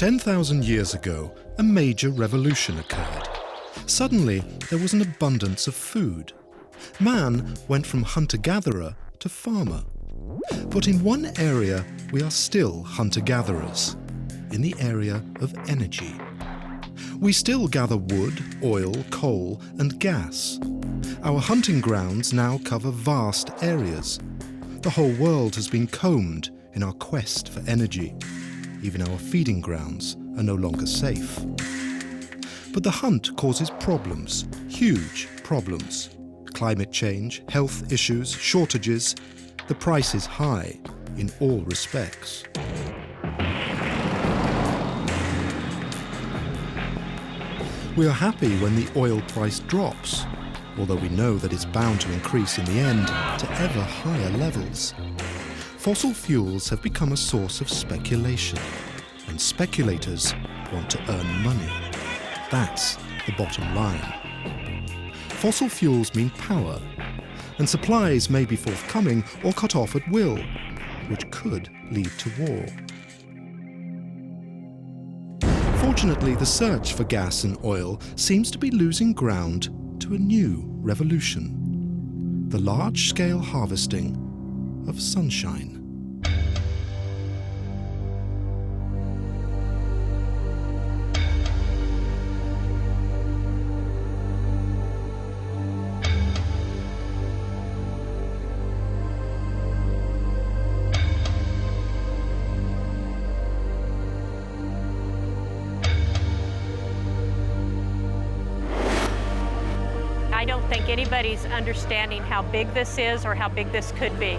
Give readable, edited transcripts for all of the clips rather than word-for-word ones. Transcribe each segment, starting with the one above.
10,000 years ago, a major revolution occurred. Suddenly, there was an abundance of food. Man went from hunter-gatherer to farmer. But in one area, we are still hunter-gatherers, in the area of energy. We still gather wood, oil, coal, and gas. Our hunting grounds now cover vast areas. The whole world has been combed in our quest for energy. Even our feeding grounds are no longer safe. But the hunt causes problems, huge problems. Climate change, health issues, shortages. The price is high in all respects. We are happy when the oil price drops, although we know that it's bound to increase in the end to ever higher levels. Fossil fuels have become a source of speculation, and speculators want to earn money. That's the bottom line. Fossil fuels mean power, and supplies may be forthcoming or cut off at will, which could lead to war. Fortunately, the search for gas and oil seems to be losing ground to a new revolution: the large-scale harvesting of sunshine. I don't think anybody's understanding how big this is or how big this could be.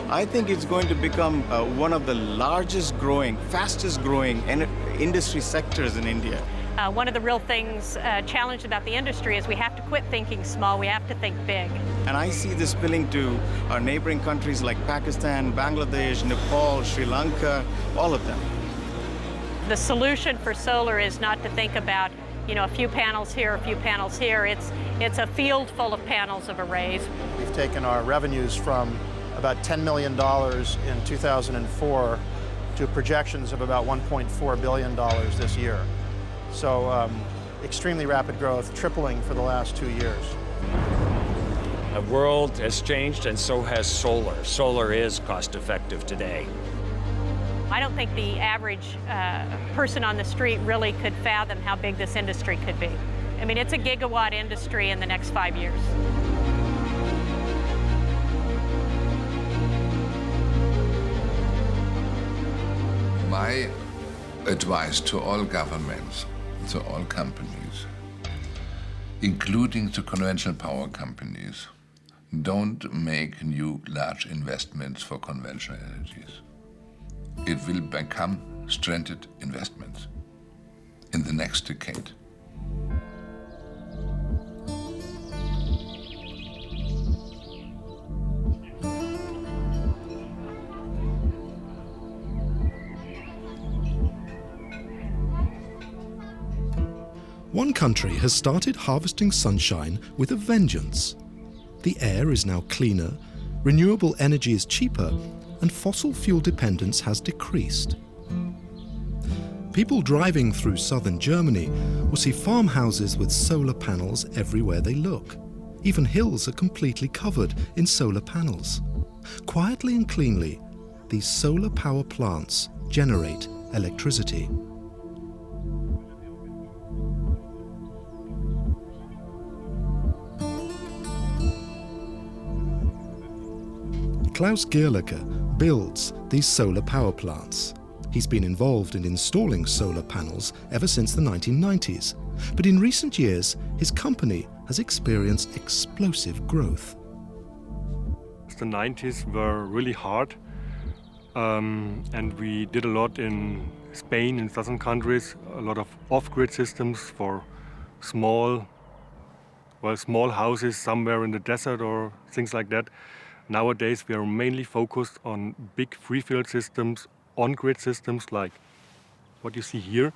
I think it's going to become one of the largest growing, fastest growing industry sectors in India. One of the real things challenged about the industry is we have to quit thinking small, we have to think big. And I see this spilling to our neighboring countries like Pakistan, Bangladesh, Nepal, Sri Lanka, all of them. The solution for solar is not to think about, you know, a few panels here, a few panels here. It's a field full of panels of arrays. We've taken our revenues from about $10 million in 2004 to projections of about $1.4 billion this year. So extremely rapid growth, tripling for the last 2 years. The world has changed, and so has solar. Solar is cost-effective today. I don't think the average person on the street really could fathom how big this industry could be. I mean, it's a gigawatt industry in the next 5 years. My advice to all governments, to all companies, including to conventional power companies, don't make new large investments for conventional energies. It will become stranded investments in the next decade. One country has started harvesting sunshine with a vengeance. The air is now cleaner, renewable energy is cheaper, and fossil fuel dependence has decreased. People driving through southern Germany will see farmhouses with solar panels everywhere they look. Even hills are completely covered in solar panels. Quietly and cleanly, these solar power plants generate electricity. Klaus Gierlecke builds these solar power plants. He's been involved in installing solar panels ever since the 1990s, but in recent years, his company has experienced explosive growth. The 90s were really hard, and we did a lot in Spain, in southern countries, a lot of off-grid systems for small houses somewhere in the desert or things like that. Nowadays, we are mainly focused on big free-field systems, on-grid systems like what you see here.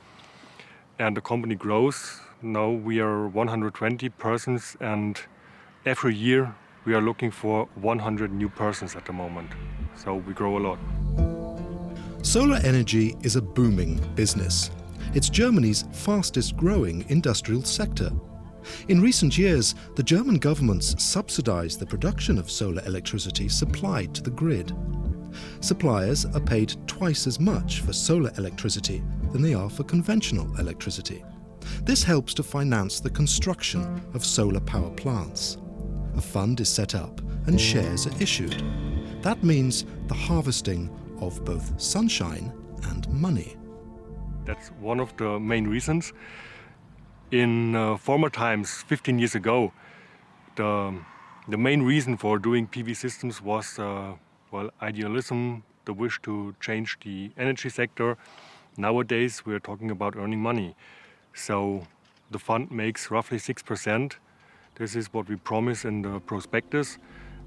And the company grows. Now we are 120 persons, and every year we are looking for 100 new persons at the moment. So we grow a lot. Solar energy is a booming business. It's Germany's fastest growing industrial sector. In recent years, the German governments subsidized the production of solar electricity supplied to the grid. Suppliers are paid twice as much for solar electricity than they are for conventional electricity. This helps to finance the construction of solar power plants. A fund is set up and shares are issued. That means the harvesting of both sunshine and money. That's one of the main reasons. In former times, 15 years ago, the main reason for doing PV systems was idealism, the wish to change the energy sector. Nowadays, we're talking about earning money. So the fund makes roughly 6%. This is what we promise in the prospectus.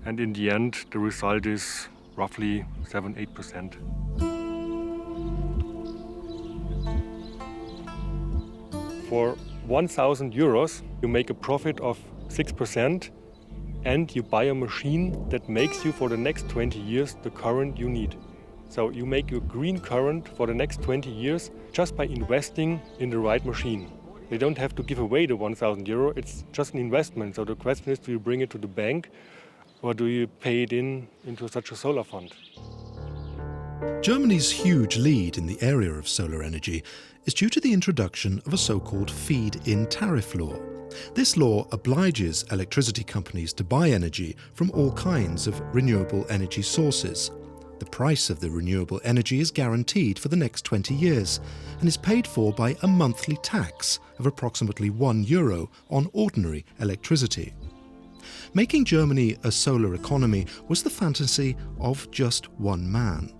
And in the end, the result is roughly 7-8%. For 1,000 euros, you make a profit of 6%, and you buy a machine that makes you for the next 20 years the current you need. So you make your green current for the next 20 years just by investing in the right machine. They don't have to give away the 1,000 euro, it's just an investment. So the question is, do you bring it to the bank or do you pay it into such a solar fund? Germany's huge lead in the area of solar energy is due to the introduction of a so-called feed-in tariff law. This law obliges electricity companies to buy energy from all kinds of renewable energy sources. The price of the renewable energy is guaranteed for the next 20 years and is paid for by a monthly tax of approximately €1 on ordinary electricity. Making Germany a solar economy was the fantasy of just one man.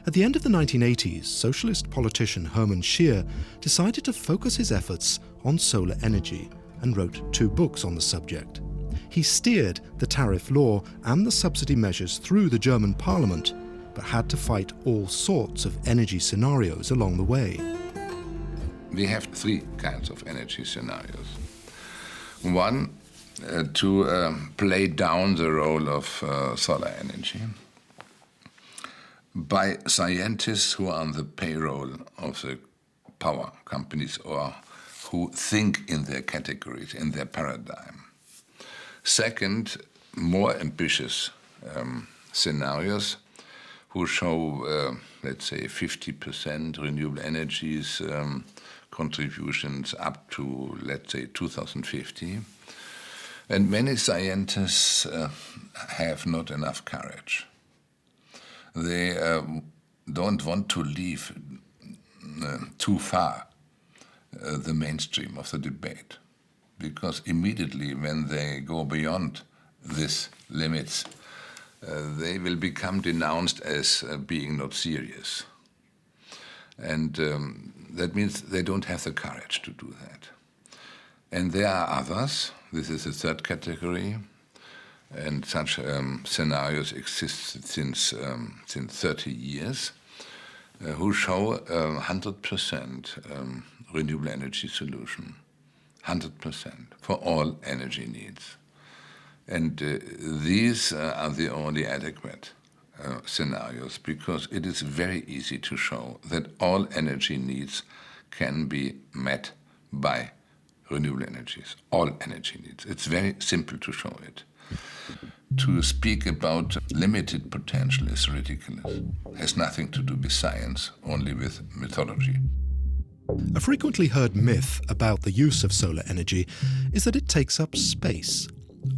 At the end of the 1980s, socialist politician Hermann Scheer decided to focus his efforts on solar energy and wrote 2 books on the subject. He steered the tariff law and the subsidy measures through the German parliament, but had to fight all sorts of energy scenarios along the way. We have 3 kinds of energy scenarios. One, to play down the role of solar energy by scientists who are on the payroll of the power companies or who think in their categories, in their paradigm. Second, more ambitious scenarios who show, let's say, 50% renewable energies contributions up to, let's say, 2050. And many scientists have not enough courage. They don't want to leave too far the mainstream of the debate, because immediately when they go beyond these limits, they will become denounced as being not serious. And that means they don't have the courage to do that. And there are others, this is the third category, and such scenarios exist since 30 years, who show 100% renewable energy solution, 100% for all energy needs. And these are the only adequate scenarios, because it is very easy to show that all energy needs can be met by renewable energies, all energy needs. It's very simple to show it. To speak about limited potential is ridiculous. It has nothing to do with science, only with mythology. A frequently heard myth about the use of solar energy is that it takes up space,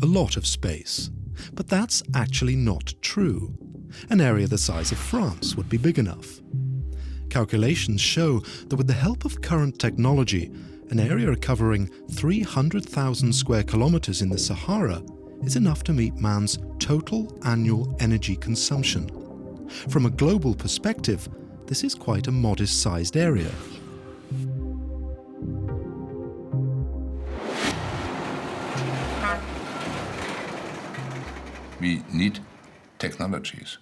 a lot of space. But that's actually not true. An area the size of France would be big enough. Calculations show that with the help of current technology, an area covering 300,000 square kilometers in the Sahara is enough to meet man's total annual energy consumption. From a global perspective, this is quite a modest-sized area. We need technologies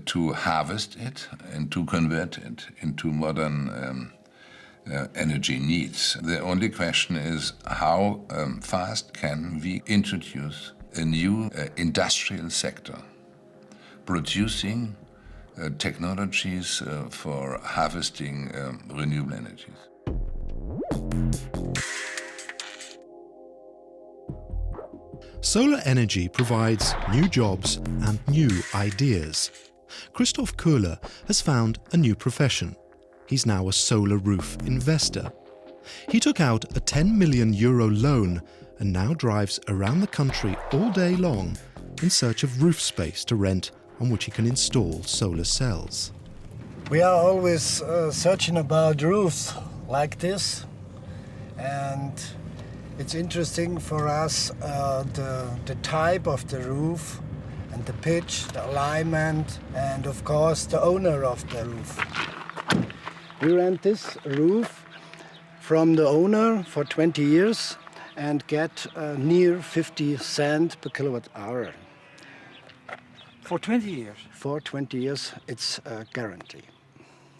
to harvest it and to convert it into modern energy needs. The only question is how fast can we introduce a new industrial sector producing technologies for harvesting renewable energies. Solar energy provides new jobs and new ideas. Christoph Köhler has found a new profession. He's now a solar roof investor. He took out a €10 million loan and now drives around the country all day long in search of roof space to rent on which he can install solar cells. We are always searching about roofs like this, and it's interesting for us the type of the roof and the pitch, the alignment, and of course the owner of the roof. We rent this roof from the owner for 20 years and get near 50 cents per kilowatt hour. For 20 years? For 20 years, it's a guarantee.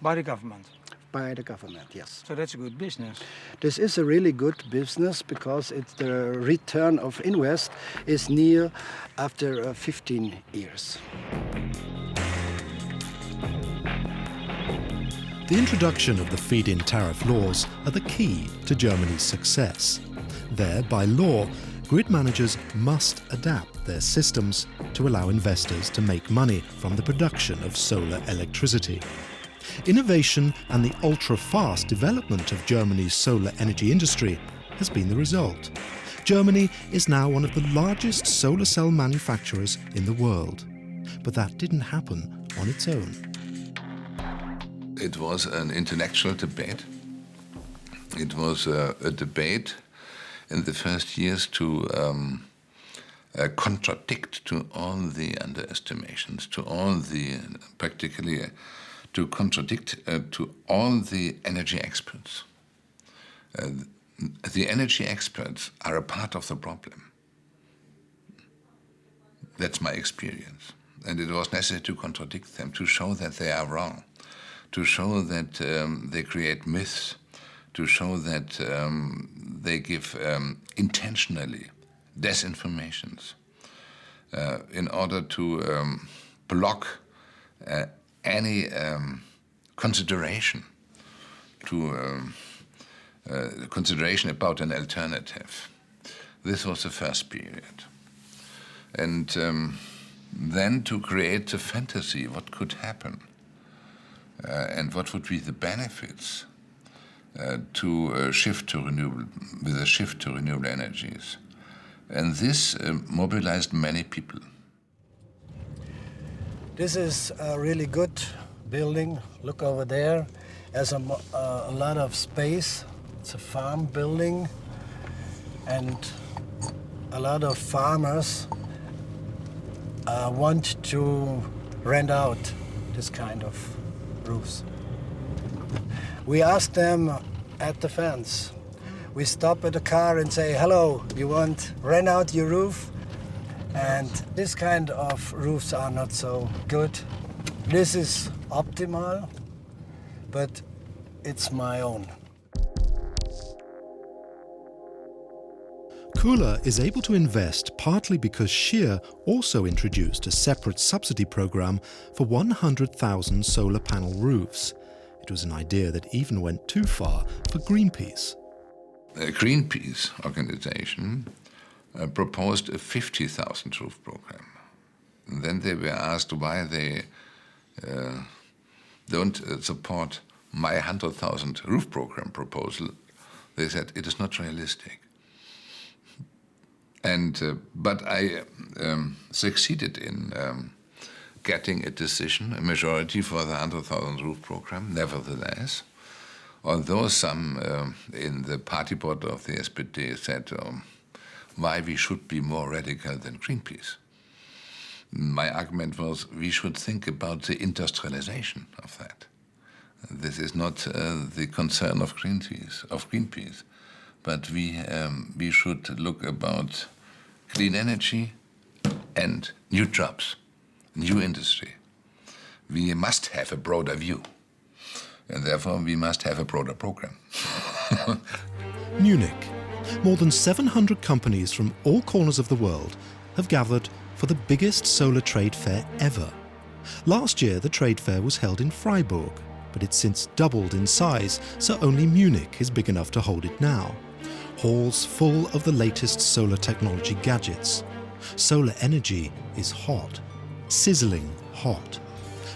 By the government? By the government, yes. So that's a good business. This is a really good business because it's the return of invest is near after 15 years. The introduction of the feed-in tariff laws are the key to Germany's success. There, by law, grid managers must adapt their systems to allow investors to make money from the production of solar electricity. Innovation and the ultra-fast development of Germany's solar energy industry has been the result. Germany is now one of the largest solar cell manufacturers in the world. But that didn't happen on its own. It was an intellectual debate. It was a debate in the first years to contradict to all the underestimations, to all the, practically, to contradict to all the energy experts. The energy experts are a part of the problem. That's my experience. And it was necessary to contradict them, to show that they are wrong, to show that they create myths, to show that they give intentionally disinformations in order to block any consideration consideration about an alternative. This was the first period. And then to create a fantasy, what could happen and what would be the benefits to shift to renewable, with a shift to renewable energies. And this mobilized many people. This is a really good building. Look over there. There's a lot of space. It's a farm building, and a lot of farmers want to rent out this kind of roofs. We ask them at the fence. We stop at the car and say, hello, you want rent out your roof? And this kind of roofs are not so good. This is optimal, but it's my own. Köhler is able to invest partly because Scheer also introduced a separate subsidy program for 100,000 solar panel roofs. It was an idea that even went too far for Greenpeace. The Greenpeace organization proposed a 50,000 roof program. And then they were asked why they don't support my 100,000 roof program proposal. They said it is not realistic. And but I succeeded in getting a decision, a majority for the 100,000 roof program. Nevertheless, although some in the party board of the SPD said why we should be more radical than Greenpeace, my argument was we should think about the industrialization of that. This is not the concern of Greenpeace, but we should look about clean energy and new jobs, new industry. We must have a broader view, and therefore we must have a broader program. Munich. More than 700 companies from all corners of the world have gathered for the biggest solar trade fair ever. Last year, the trade fair was held in Freiburg, but it's since doubled in size, so only Munich is big enough to hold it now. Halls full of the latest solar technology gadgets. Solar energy is hot, sizzling hot.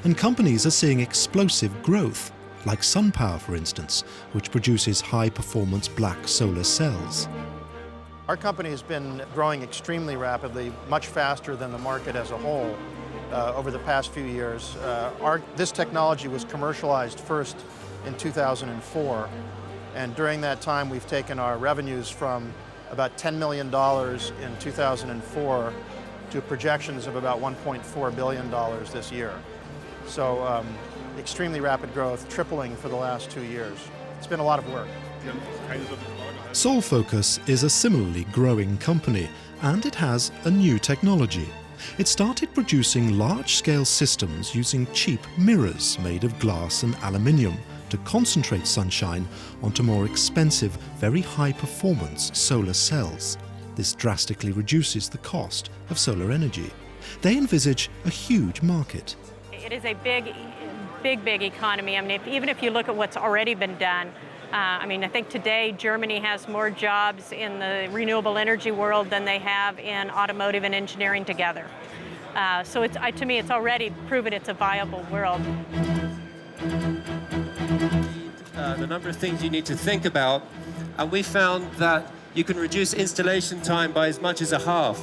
And companies are seeing explosive growth, like SunPower, for instance, which produces high-performance black solar cells. Our company has been growing extremely rapidly, much faster than the market as a whole over the past few years. This technology was commercialized first in 2004, and during that time we've taken our revenues from about $10 million in 2004 to projections of about $1.4 billion this year. So extremely rapid growth, tripling for the last 2 years. It's been a lot of work. Solfocus is a similarly growing company, and it has a new technology. It started producing large-scale systems using cheap mirrors made of glass and aluminium to concentrate sunshine onto more expensive, very high-performance solar cells. This drastically reduces the cost of solar energy. They envisage a huge market. It is a big economy. I mean, even if you look at what's already been done, I think today Germany has more jobs in the renewable energy world than they have in automotive and engineering together. So to me, it's already proven it's a viable world. The number of things you need to think about, and we found that you can reduce installation time by as much as a half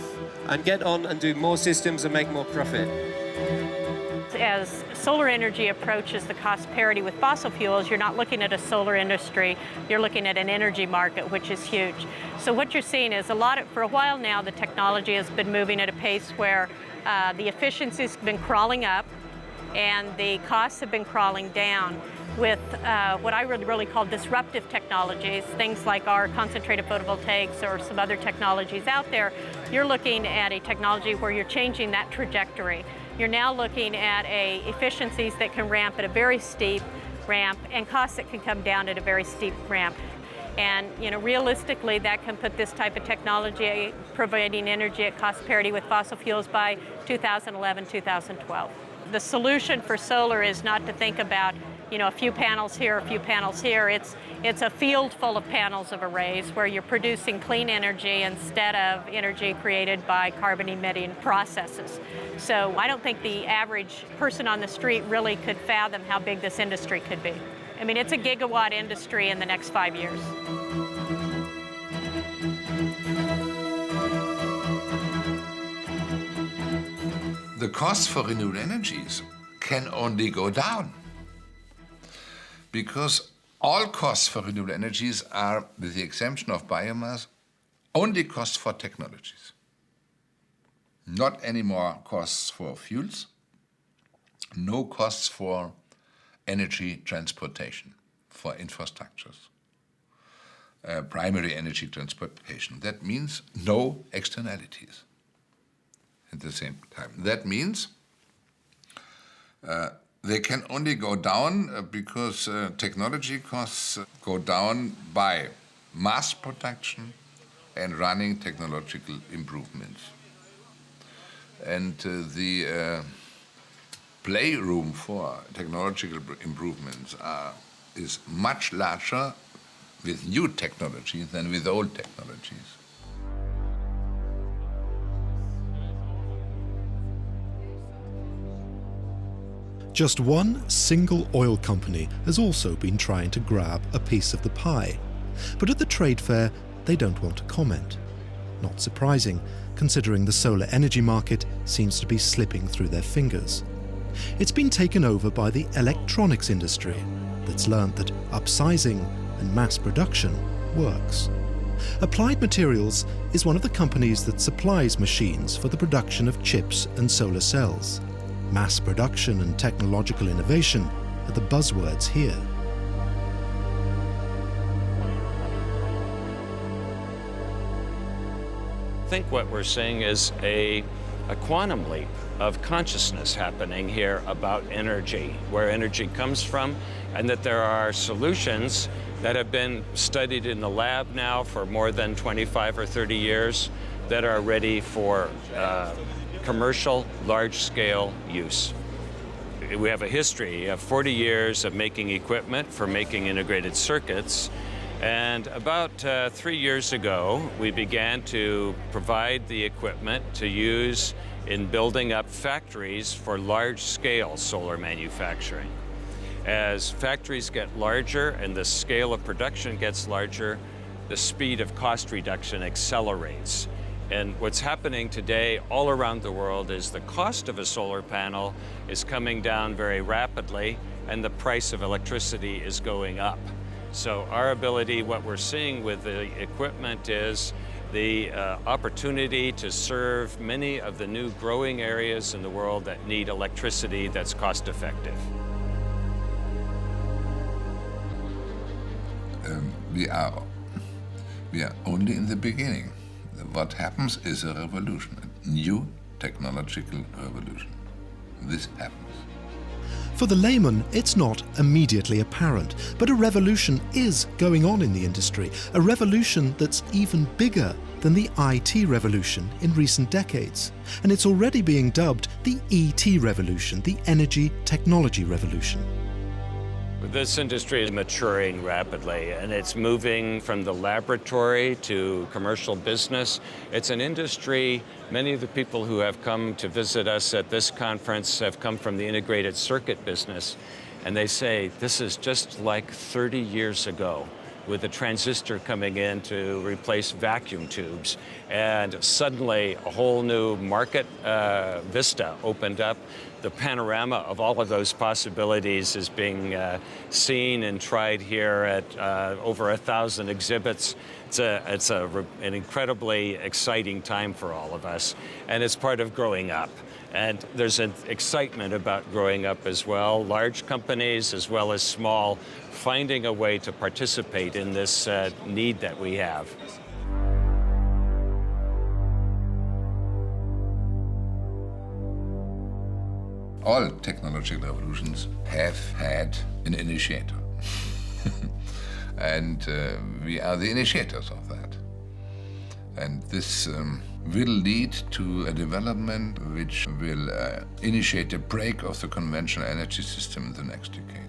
and get on and do more systems and make more profit. As solar energy approaches the cost parity with fossil fuels, you're not looking at a solar industry, you're looking at an energy market, which is huge. So what you're seeing is for a while now, the technology has been moving at a pace where the efficiency's been crawling up and the costs have been crawling down. With what I really call disruptive technologies, things like our concentrated photovoltaics or some other technologies out there, you're looking at a technology where you're changing that trajectory. You're now looking at efficiencies that can ramp at a very steep ramp and costs that can come down at a very steep ramp. And realistically, that can put this type of technology providing energy at cost parity with fossil fuels by 2011, 2012. The solution for solar is not to think about a few panels here, a few panels here. It's a field full of panels of arrays where you're producing clean energy instead of energy created by carbon-emitting processes. So I don't think the average person on the street really could fathom how big this industry could be. I mean, it's a gigawatt industry in the next 5 years. The costs for renewable energies can only go down, because all costs for renewable energies are, with the exemption of biomass, only costs for technologies. Not any more costs for fuels, no costs for energy transportation, for infrastructures, primary energy transportation. That means no externalities at the same time. That means they can only go down because technology costs go down by mass production and running technological improvements. And the playroom for technological improvements is much larger with new technology than with old technologies. Just one single oil company has also been trying to grab a piece of the pie. But at the trade fair, they don't want to comment. Not surprising, considering the solar energy market seems to be slipping through their fingers. It's been taken over by the electronics industry that's learned that upsizing and mass production works. Applied Materials is one of the companies that supplies machines for the production of chips and solar cells. Mass production and technological innovation are the buzzwords here. I think what we're seeing is a quantum leap of consciousness happening here about energy, where energy comes from, and that there are solutions that have been studied in the lab now for more than 25 or 30 years that are ready for commercial, large-scale use. we have a history of 40 years of making equipment for making integrated circuits. And about 3 years ago, we began to provide the equipment to use in building up factories for large-scale solar manufacturing. As factories get larger and the scale of production gets larger, the speed of cost reduction accelerates. And what's happening today all around the world is the cost of a solar panel is coming down very rapidly, and the price of electricity is going up. So our ability, what we're seeing with the equipment is the opportunity to serve many of the new growing areas in the world that need electricity that's cost effective. We are only in the beginning. What happens is a revolution, a new technological revolution. This happens. For the layman, it's not immediately apparent, but a revolution is going on in the industry, a revolution that's even bigger than the IT revolution in recent decades. And it's already being dubbed the ET revolution, the energy technology revolution. This industry is maturing rapidly, and it's moving from the laboratory to commercial business. It's an industry, many of the people who have come to visit us at this conference have come from the integrated circuit business, and they say this is just like 30 years ago, with the transistor coming in to replace vacuum tubes. And suddenly a whole new market vista opened up. The panorama of all of those possibilities is being seen and tried here at over 1,000 exhibits. It's an incredibly exciting time for all of us, and it's part of growing up. And there's an excitement about growing up as well, large companies as well as small, finding a way to participate in this need that we have. All technological revolutions have had an initiator. And we are the initiators of that. And this will lead to a development which will initiate a break of the conventional energy system in the next decade.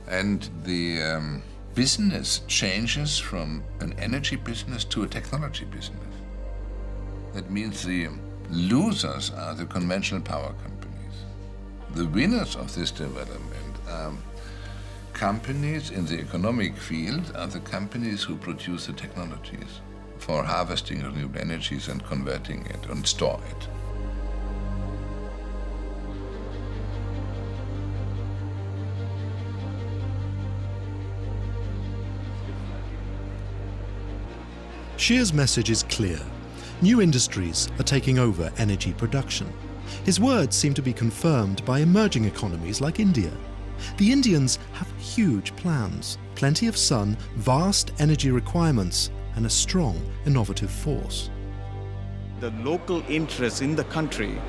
And the business changes from an energy business to a technology business. That means the losers are the conventional power companies. The winners of this development are companies in the economic field, are the companies who produce the technologies for harvesting renewable energies and converting it and store it. Scheer's message is clear. New industries are taking over energy production. His words seem to be confirmed by emerging economies like India. The Indians have huge plans, plenty of sun, vast energy requirements, and a strong innovative force. The local interest in the country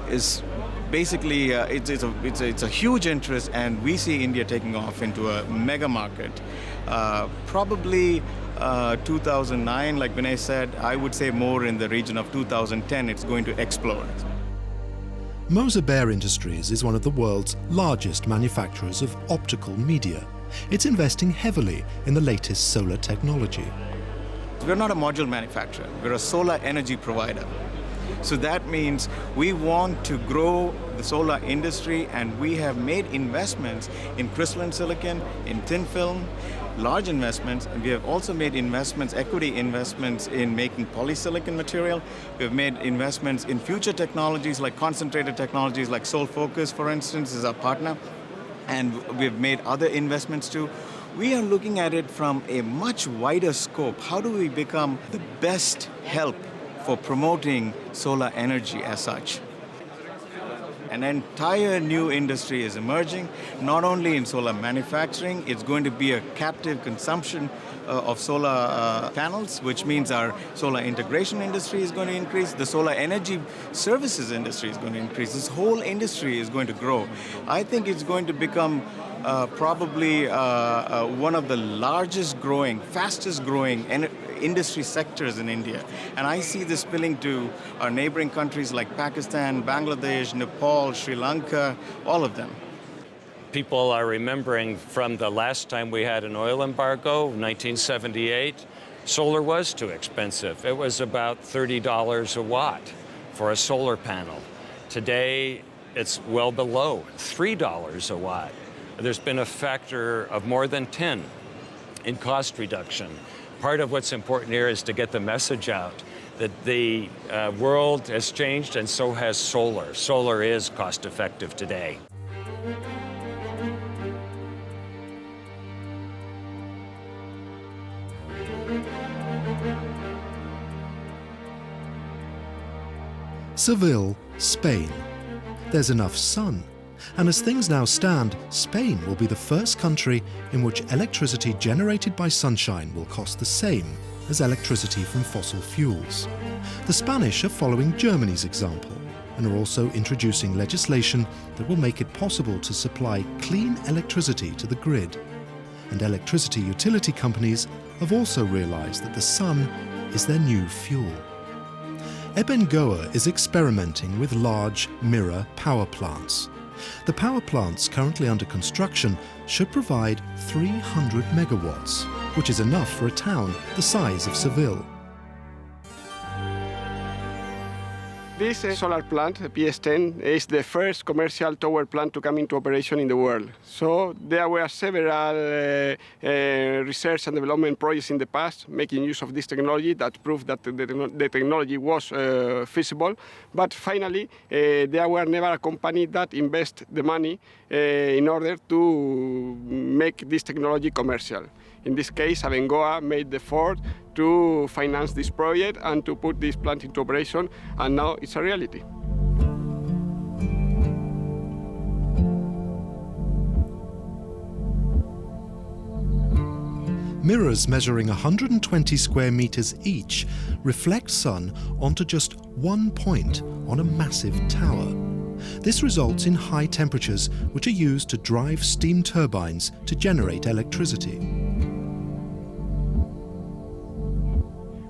is basically, it's a huge interest, and we see India taking off into a mega market. Probably 2009, like Vinay said, I would say more in the region of 2010, it's going to explode. Moser-Baer Industries is one of the world's largest manufacturers of optical media. It's investing heavily in the latest solar technology. We're not a module manufacturer, we're a solar energy provider. So that means we want to grow the solar industry, and we have made investments in crystalline silicon, in thin film, large investments, and we have also made investments, equity investments in making polysilicon material. We've made investments in future technologies like concentrated technologies like Sol Focus, for instance, is our partner, and we've made other investments too. We are looking at it from a much wider scope. How do we become the best help for promoting solar energy as such? An entire new industry is emerging, not only in solar manufacturing. It's going to be a captive consumption of solar panels, which means our solar integration industry is going to increase. The solar energy services industry is going to increase. This whole industry is going to grow. I think it's going to become probably one of the largest growing, fastest growing industry sectors in India. And I see this spilling to our neighboring countries like Pakistan, Bangladesh, Nepal, Sri Lanka, all of them. People are remembering from the last time we had an oil embargo, 1978, solar was too expensive. It was about $30 a watt for a solar panel. Today, it's well below $3 a watt. There's been a factor of more than 10 in cost reduction. Part of what's important here is to get the message out that the world has changed and so has solar. Solar is cost effective today. Seville, Spain. There's enough sun, and as things now stand, Spain will be the first country in which electricity generated by sunshine will cost the same as electricity from fossil fuels. The Spanish are following Germany's example and are also introducing legislation that will make it possible to supply clean electricity to the grid. And electricity utility companies have also realized that the sun is their new fuel. Ebengoa is experimenting with large mirror power plants. The power plants currently under construction should provide 300 megawatts, which is enough for a town the size of Seville. This solar plant, PS10, is the first commercial tower plant to come into operation in the world. So there were several research and development projects in the past making use of this technology that proved that the technology was feasible. But finally, there were never a company that invested the money in order to make this technology commercial. In this case, Abengoa made the effort to finance this project and to put this plant into operation, and now it's a reality. Mirrors measuring 120 square meters each reflect sun onto just one point on a massive tower. This results in high temperatures, which are used to drive steam turbines to generate electricity.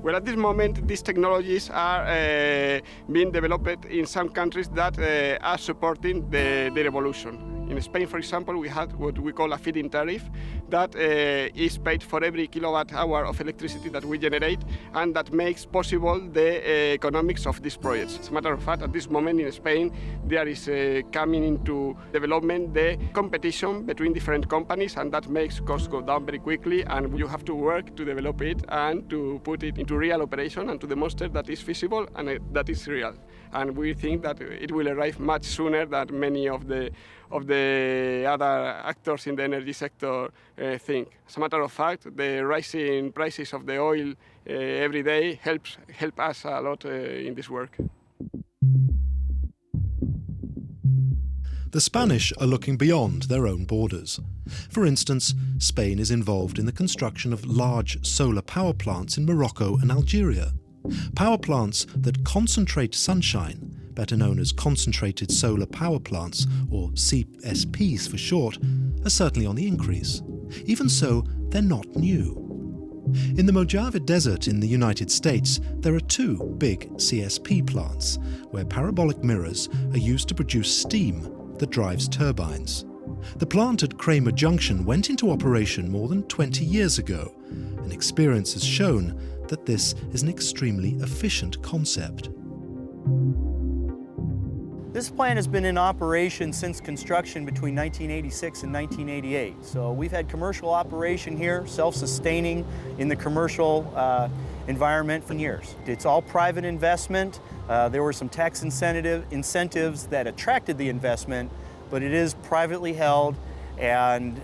Well, at this moment, these technologies are being developed in some countries that are supporting the revolution. In Spain, for example, we have what we call a feed-in tariff that is paid for every kilowatt hour of electricity that we generate, and that makes possible the economics of these projects. As a matter of fact, at this moment in Spain, there is coming into development the competition between different companies, and that makes costs go down very quickly, and you have to work to develop it and to put it into real operation and to demonstrate that it's feasible and that it's real. And we think that it will arrive much sooner than many of the other actors in the energy sector think. As a matter of fact, the rising prices of the oil every day help us a lot in this work. The Spanish are looking beyond their own borders. For instance, Spain is involved in the construction of large solar power plants in Morocco and Algeria. Power plants that concentrate sunshine, better known as concentrated solar power plants, or CSPs for short, are certainly on the increase. Even so, they're not new. In the Mojave Desert in the United States, there are two big CSP plants, where parabolic mirrors are used to produce steam that drives turbines. The plant at Kramer Junction went into operation more than 20 years ago, and experience has shown that this is an extremely efficient concept. This plant has been in operation since construction between 1986 and 1988. So we've had commercial operation here, self-sustaining in the commercial environment for years. It's all private investment. There were some tax incentives that attracted the investment, but it is privately held, and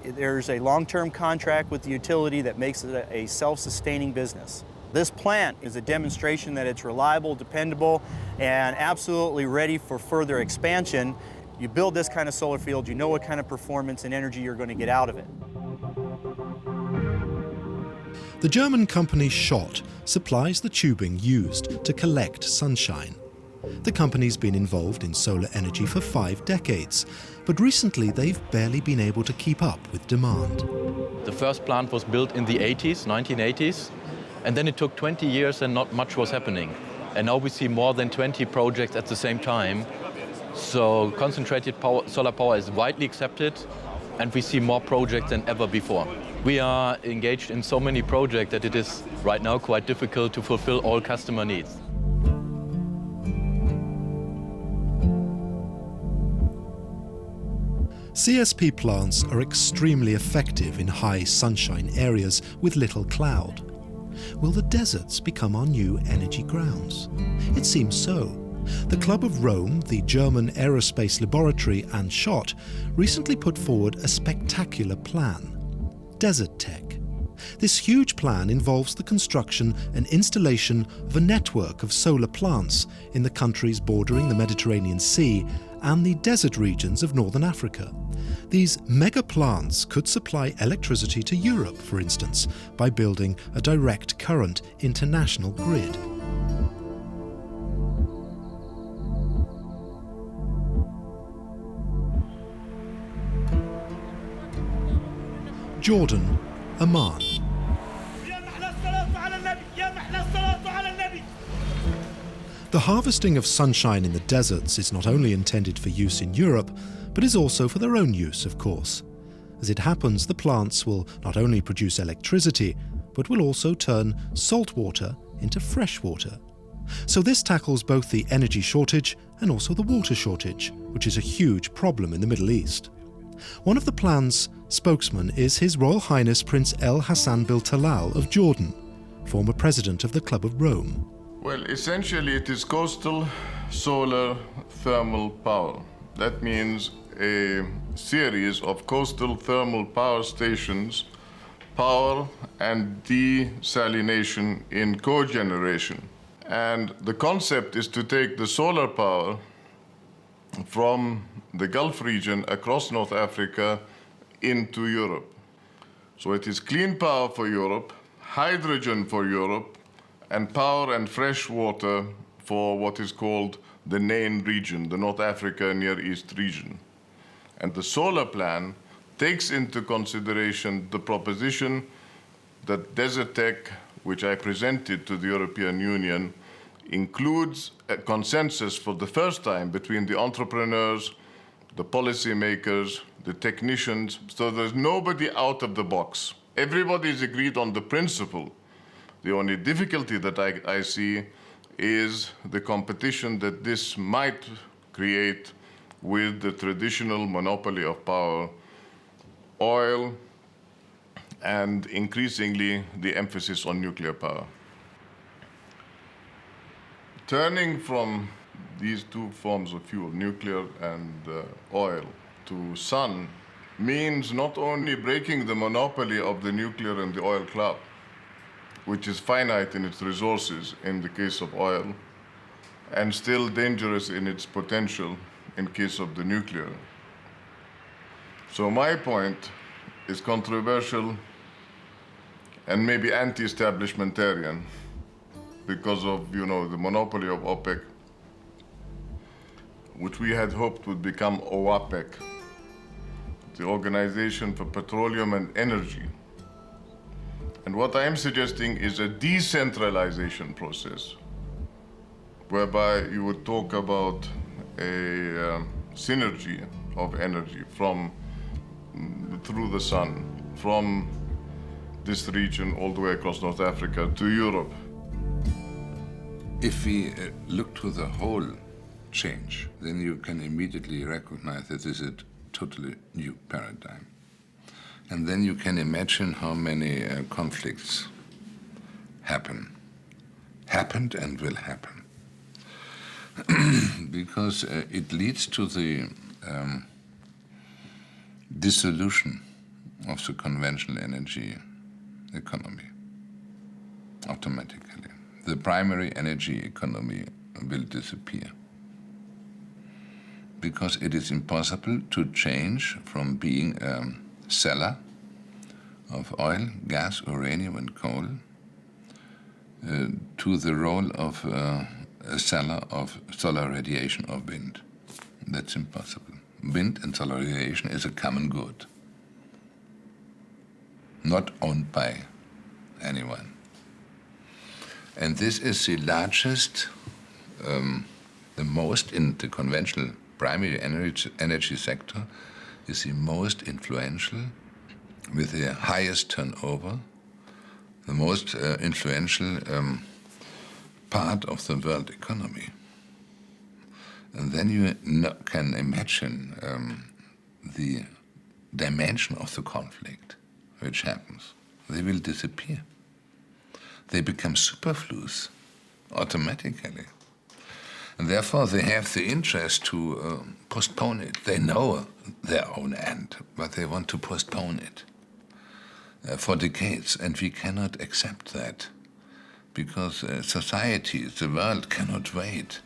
there's a long-term contract with the utility that makes it a self-sustaining business. This plant is a demonstration that it's reliable, dependable, and absolutely ready for further expansion. You build this kind of solar field, you know what kind of performance and energy you're going to get out of it. The German company Schott supplies the tubing used to collect sunshine. The company's been involved in solar energy for 5 decades, but recently they've barely been able to keep up with demand. The first plant was built in the 1980s, and then it took 20 years and not much was happening. And now we see more than 20 projects at the same time. So concentrated solar power is widely accepted, and we see more projects than ever before. We are engaged in so many projects that it is right now quite difficult to fulfill all customer needs. CSP plants are extremely effective in high sunshine areas with little cloud. Will the deserts become our new energy grounds? It seems so. The Club of Rome, the German aerospace laboratory and SCHOTT, recently put forward a spectacular plan, Desert Tech. This huge plan involves the construction and installation of a network of solar plants in the countries bordering the Mediterranean Sea and the desert regions of northern Africa. These mega plants could supply electricity to Europe, for instance, by building a direct current international grid. Jordan, Amman. The harvesting of sunshine in the deserts is not only intended for use in Europe, but is also for their own use, of course. As it happens, the plants will not only produce electricity, but will also turn salt water into fresh water. So this tackles both the energy shortage and also the water shortage, which is a huge problem in the Middle East. One of the plan's spokesman is His Royal Highness Prince El Hassan Bil Talal of Jordan, former president of the Club of Rome. Well, essentially it is coastal solar thermal power. That means a series of coastal thermal power stations, power and desalination in cogeneration. And the concept is to take the solar power from the Gulf region across North Africa into Europe. So it is clean power for Europe, hydrogen for Europe, and power and fresh water for what is called the NAIN region, the North Africa Near East region. And the solar plan takes into consideration the proposition that Desert Tech, which I presented to the European Union, includes a consensus for the first time between the entrepreneurs, the policymakers, the technicians, so there's nobody out of the box. Everybody is agreed on the principle. The only difficulty that I see is the competition that this might create with the traditional monopoly of power, oil, and increasingly the emphasis on nuclear power. Turning from these two forms of fuel, nuclear and oil, to sun means not only breaking the monopoly of the nuclear and the oil club, which is finite in its resources in the case of oil, and still dangerous in its potential in case of the nuclear. So my point is controversial and maybe anti-establishmentarian because of, the monopoly of OPEC, which we had hoped would become OAPEC, the Organization for Petroleum and Energy. And what I am suggesting is a decentralization process, whereby you would talk about a synergy of energy through the sun, from this region all the way across North Africa to Europe. If we look to the whole change, then you can immediately recognize that this is a totally new paradigm. And then you can imagine how many conflicts happened and will happen. Because it leads to the dissolution of the conventional energy economy automatically. The primary energy economy will disappear because it is impossible to change from being a seller of oil, gas, uranium, and coal to the role of a seller of solar radiation or wind. That's impossible. Wind and solar radiation is a common good, not owned by anyone. And this is the largest, the most in the conventional primary energy sector, is the most influential, with the highest turnover, the most influential part of the world economy. And then you can imagine the dimension of the conflict which happens. They will disappear. They become superfluous automatically. And therefore they have the interest to postpone it. They know their own end, but they want to postpone it for decades. And we cannot accept that, because society, the world, cannot wait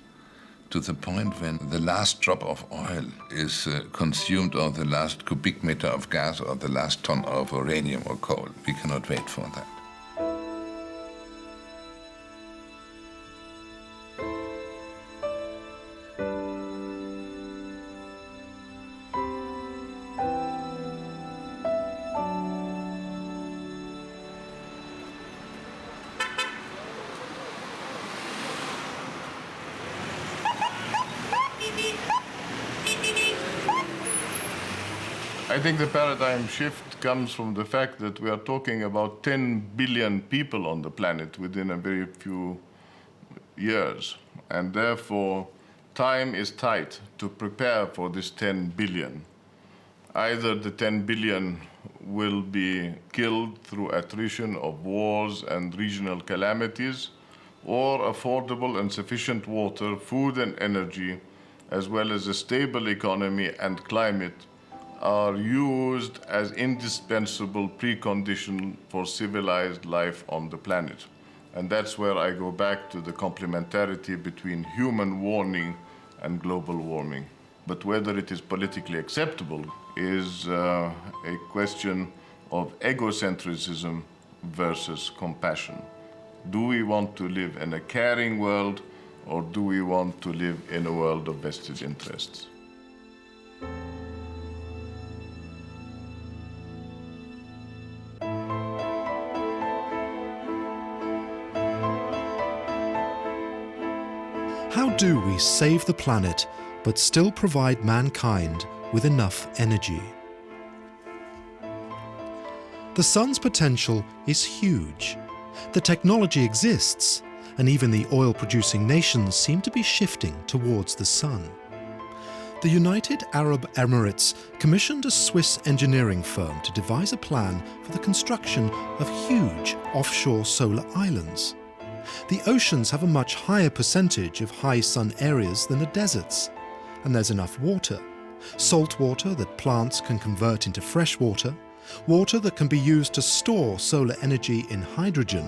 to the point when the last drop of oil is consumed, or the last cubic meter of gas, or the last ton of uranium or coal. We cannot wait for that. I think the paradigm shift comes from the fact that we are talking about 10 billion people on the planet within a very few years. And therefore, time is tight to prepare for this 10 billion. Either the 10 billion will be killed through attrition of wars and regional calamities, or affordable and sufficient water, food and energy, as well as a stable economy and climate, are used as indispensable precondition for civilized life on the planet. And that's where I go back to the complementarity between human warming and global warming. But whether it is politically acceptable is a question of egocentrism versus compassion. Do we want to live in a caring world, or do we want to live in a world of vested interests? How do we save the planet but still provide mankind with enough energy? The sun's potential is huge. The technology exists, and even the oil-producing nations seem to be shifting towards the sun. The United Arab Emirates commissioned a Swiss engineering firm to devise a plan for the construction of huge offshore solar islands. The oceans have a much higher percentage of high sun areas than the deserts, and there's enough water. Salt water that plants can convert into fresh water, water that can be used to store solar energy in hydrogen,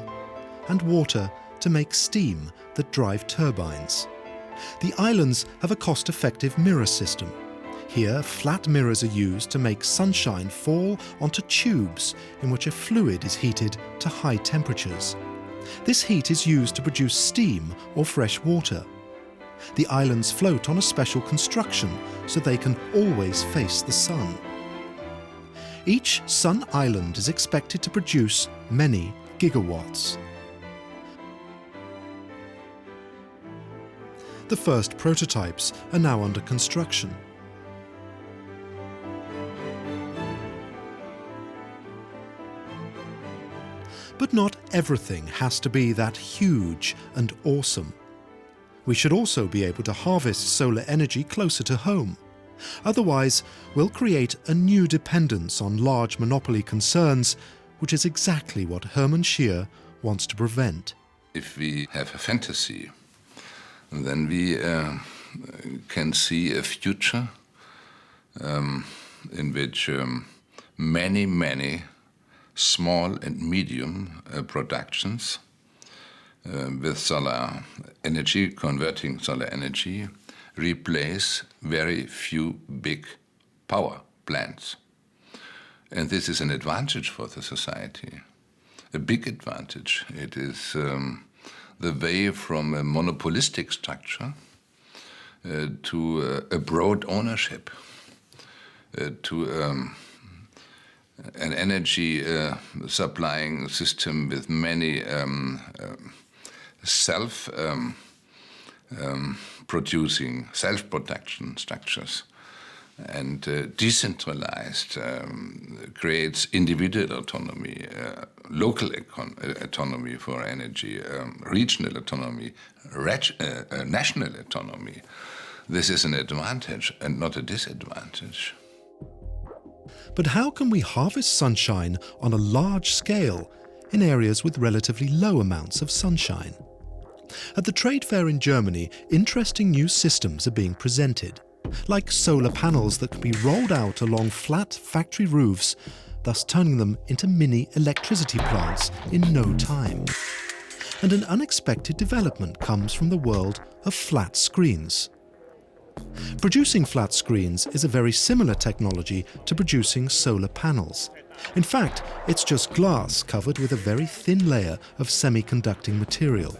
and water to make steam that drive turbines. The islands have a cost-effective mirror system. Here, flat mirrors are used to make sunshine fall onto tubes in which a fluid is heated to high temperatures. This heat is used to produce steam or fresh water. The islands float on a special construction so they can always face the sun. Each sun island is expected to produce many gigawatts. The first prototypes are now under construction. But not everything has to be that huge and awesome. We should also be able to harvest solar energy closer to home. Otherwise, we'll create a new dependence on large monopoly concerns, which is exactly what Hermann Scheer wants to prevent. If we have a fantasy, then we can see a future in which many small and medium productions with solar energy, converting solar energy, replace very few big power plants. And this is an advantage for the society, a big advantage. It is the way from a monopolistic structure to a broad ownership, to an energy supplying system with many self-production structures, and decentralized creates individual autonomy, local autonomy for energy, regional autonomy, national autonomy. This is an advantage and not a disadvantage. But how can we harvest sunshine on a large scale in areas with relatively low amounts of sunshine? At the trade fair in Germany, interesting new systems are being presented, like solar panels that can be rolled out along flat factory roofs, thus turning them into mini electricity plants in no time. And an unexpected development comes from the world of flat screens. Producing flat screens is a very similar technology to producing solar panels. In fact, it's just glass covered with a very thin layer of semiconducting material.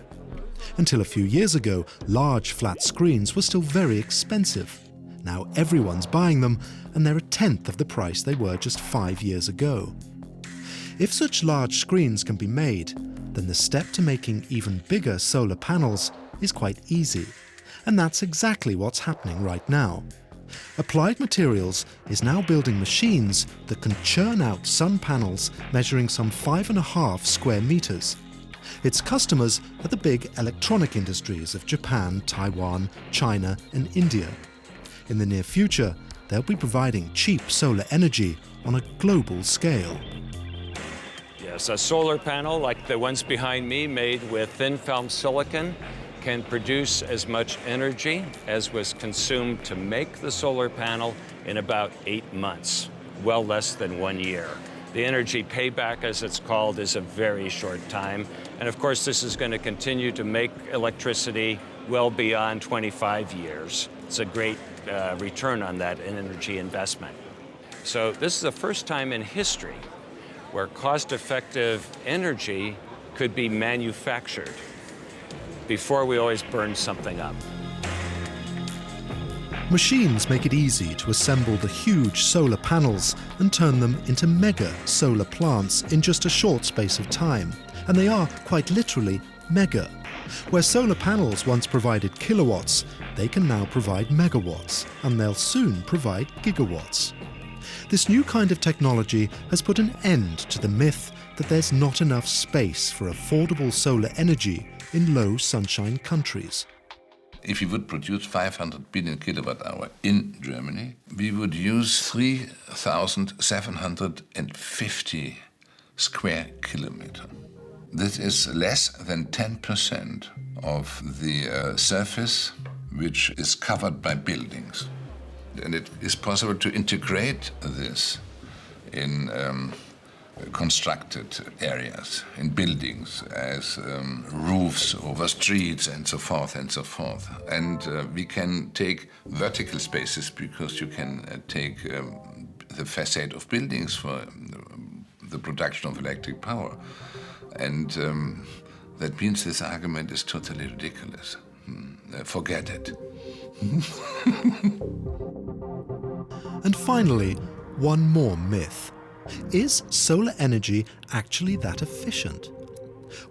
Until a few years ago, large flat screens were still very expensive. Now everyone's buying them, and they're a tenth of the price they were just 5 years ago. If such large screens can be made, then the step to making even bigger solar panels is quite easy. And that's exactly what's happening right now. Applied Materials is now building machines that can churn out sun panels measuring some 5.5 square meters. Its customers are the big electronic industries of Japan, Taiwan, China, and India. In the near future, they'll be providing cheap solar energy on a global scale. Yes, a solar panel like the ones behind me made with thin film silicon can produce as much energy as was consumed to make the solar panel in about 8 months, well less than 1 year. The energy payback, as it's called, is a very short time. And of course, this is going to continue to make electricity well beyond 25 years. It's a great return on that energy investment. So this is the first time in history where cost-effective energy could be manufactured. Before, we always burn something up. Machines make it easy to assemble the huge solar panels and turn them into mega solar plants in just a short space of time. And they are, quite literally, mega. Where solar panels once provided kilowatts, they can now provide megawatts, and they'll soon provide gigawatts. This new kind of technology has put an end to the myth that there's not enough space for affordable solar energy in low sunshine countries. If we would produce 500 billion kilowatt hour in Germany, we would use 3,750 square kilometers. This is less than 10% of the surface which is covered by buildings. And it is possible to integrate this in constructed areas, in buildings, as roofs over streets and so forth and so forth. And we can take vertical spaces because you can take the facade of buildings for the production of electric power. And that means this argument is totally ridiculous. Forget it. And finally, one more myth. Is solar energy actually that efficient?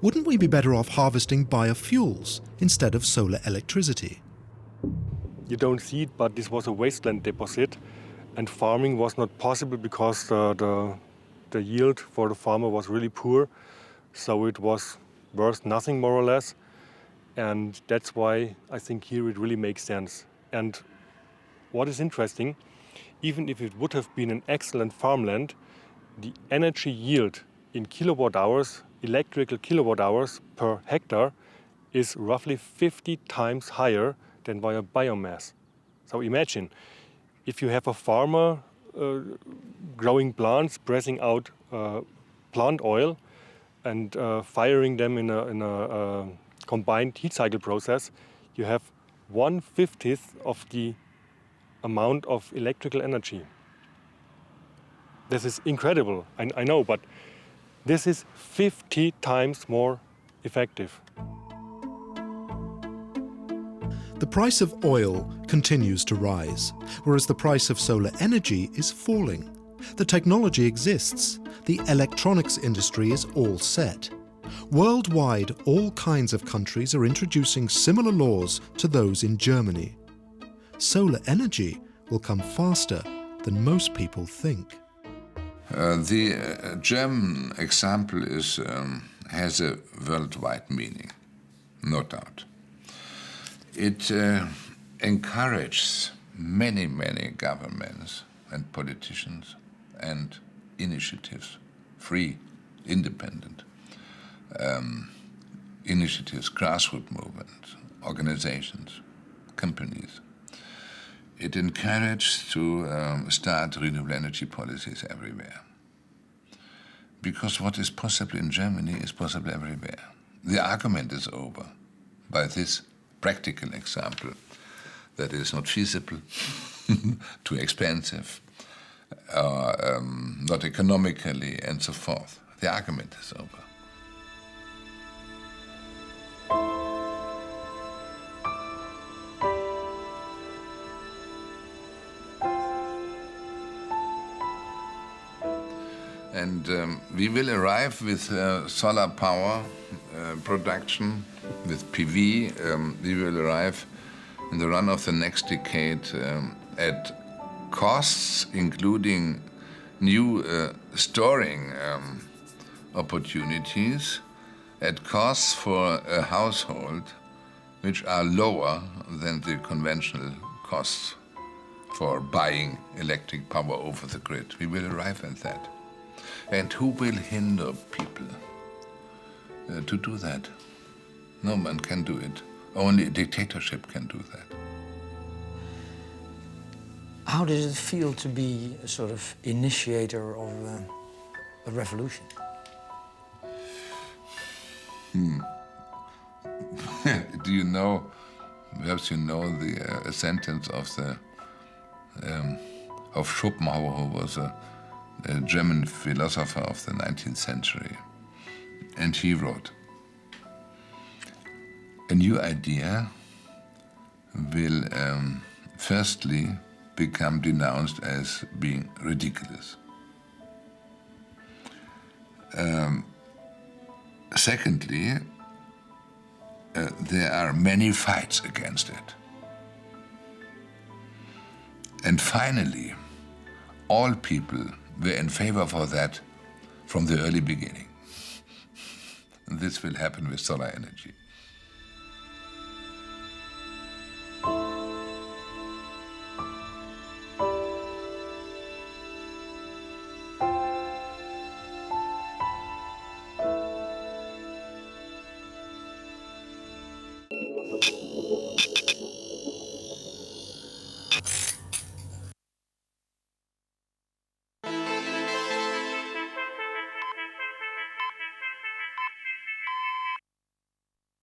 Wouldn't we be better off harvesting biofuels instead of solar electricity? You don't see it, but this was a wasteland deposit, and farming was not possible because the yield for the farmer was really poor. So it was worth nothing, more or less. And that's why I think here it really makes sense. And what is interesting, even if it would have been an excellent farmland, the energy yield in kilowatt hours, electrical kilowatt hours per hectare, is roughly 50 times higher than via biomass. So imagine, if you have a farmer growing plants, pressing out plant oil and firing them in a combined heat cycle process, you have 1/50 of the amount of electrical energy. This is incredible, I know, but this is 50 times more effective. The price of oil continues to rise, whereas the price of solar energy is falling. The technology exists. The electronics industry is all set. Worldwide, all kinds of countries are introducing similar laws to those in Germany. Solar energy will come faster than most people think. The German example has a worldwide meaning, no doubt. It encourages many governments and politicians and initiatives, free, independent initiatives, grassroots movements, organizations, companies. It encourages to start renewable energy policies everywhere. Because what is possible in Germany is possible everywhere. The argument is over by this practical example that is not feasible, too expensive, not economically, and so forth. The argument is over. And we will arrive with solar power production, with PV. We will arrive in the run of the next decade at costs, including new storing opportunities, at costs for a household which are lower than the conventional costs for buying electric power over the grid. We will arrive at that. And who will hinder people to do that? No one can do it. Only a dictatorship can do that. How does it feel to be a sort of initiator of a revolution? Do you know, perhaps you know the sentence of Schopenhauer, who was a German philosopher of the 19th century. And he wrote, "A new idea will firstly become denounced as being ridiculous. Secondly, there are many fights against it. And finally, all people were in favor for that from the early beginning. And this will happen with solar energy."